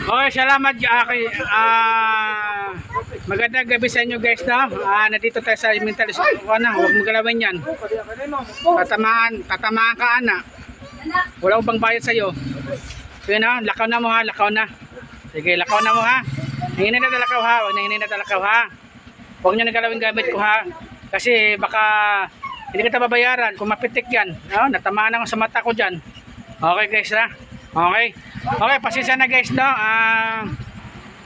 Okay, salamat. Magandang gabi sa inyo guys, no? Nandito tayo sa mental. Huwag mo galawin yan. Tatamaan ka, ana. Wala akong bang bayad sa'yo. Yun, no? Lakaw na mo ha, lakaw na. Sige, lakaw na mo ha. Nanginin na talakaw ha, huwag nanginin na talakaw ha. Huwag nyo na galawin gamit ko ha. Kasi baka hindi kita babayaran kung mapitik yan. No? Natamaan ako sa mata ko dyan. Okay guys ha. Okay. Okay, pasensya na guys, no?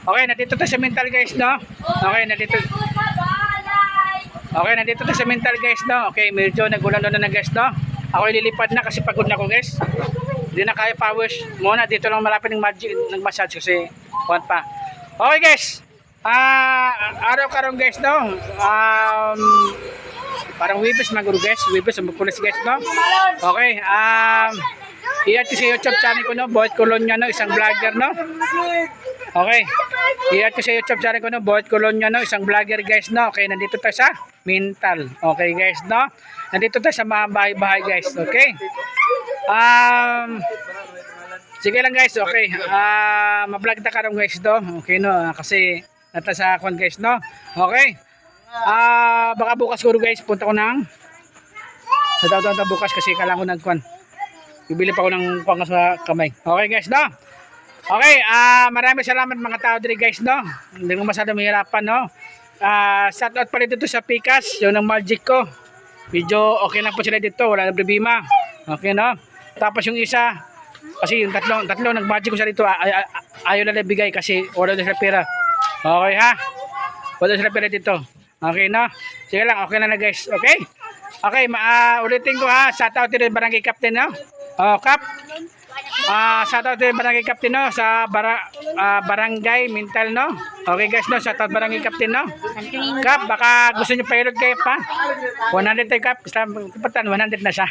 Okay, nandito tayo sa mental guys, no? Okay, nandito tayo sa mental guys, no? Okay, medyo nagulan na guys, no? Ako ililipad na kasi pagod na ako guys. Hindi na kaya powers muna. Dito lang malapit ng massage kasi kuwan pa. Okay guys. Araw-araw guys, no? Parang Webes maguro guys. Webes magpulis guys, no? Okay, i-add ko sa YouTube channel ko, no? Boyd Colonia, no? Isang vlogger, no? Okay. I-add ko sa YouTube channel ko, no? Boyd Colonia, no? Isang vlogger, guys, no? Okay, nandito tayo sa mental. Okay, guys, no? Nandito tayo sa mga bahay-bahay, guys. Okay. Sige lang, guys. Okay. Ma-vlog na ka rin, guys, no? Okay, no? Kasi nata sa akon, guys, no? Okay. Baka bukas ko, guys, punta ko ng sa taon bukas kasi kailangan ko nagkuhan. Bibili pa ako ng pang sa kamay. Okay guys, no? Okay, maraming salamat mga tao dito guys, no? Hindi mo masyado mahirapan, no? Shout out pa rin dito sa Pikas, yung ng Magic ko. Medyo okay lang po sila dito, wala na problema. Okay, no? Tapos yung isa, kasi yung tatlo nag-magic ko sa dito, ayaw na bigay kasi wala na sila pera. Okay ha? Wala sila pera dito. Okay, no? Sige lang, okay na guys. Okay? Okay, ulitin ko ha. Shout out dito yung Barangay Captain, no? Kap. Shout out to Barangay Captain, no, sa Barangay Mental, no. Okay guys, no, shout out Barangay Captain, no. Kap, baka gusto niyo pa-load kayo pa. 100 tayo Kap, kapatan 100 na siya.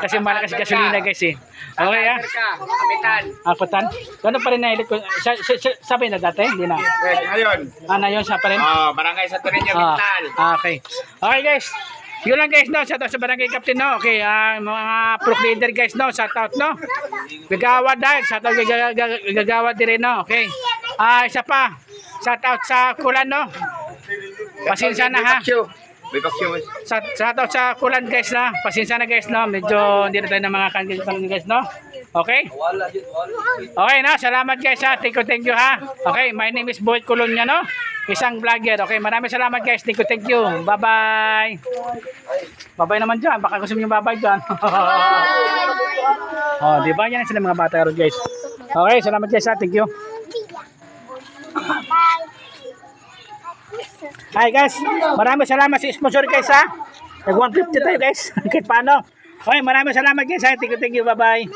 Kasi mahal kasi gasolina guys eh. Okay ha. Kapitan. Gano pa rin na ilit ko. Sabi na dati, hindi na. Ngayon. Ngayon sa pa rin. Barangay Santo Niño Mental. Okay. Okay guys. Yun lang guys, no, shout out sa Barangay Captain, no. Okay, mga pro leader guys, no, shout out, no. Gagawad dahil, shout out gagawad din, no. Okay. Isa pa, shout out sa Kulan, no. Pasensya na ha. Shout out sa Kulan guys, no. Pasensya na guys, no. Medyo hindi na tayo ng mga kanil guys, no. Okay? Okay, no. Salamat guys ha. Thank you ha. Okay, my name is Boyd Colonia, no. Isang vlogger. Okay, maraming salamat guys. Thank you. Bye-bye. Bye-bye naman dyan. Baka gusto nyo bye-bye dyan. Diba? Yan sila mga bata ron guys. Okay, salamat guys ha. Thank you. Hi guys. Maraming salamat sa sponsor guys ha. Nag 150 tayo guys. Kahit paano. Okay, maraming salamat guys ha. Thank you. Bye-bye.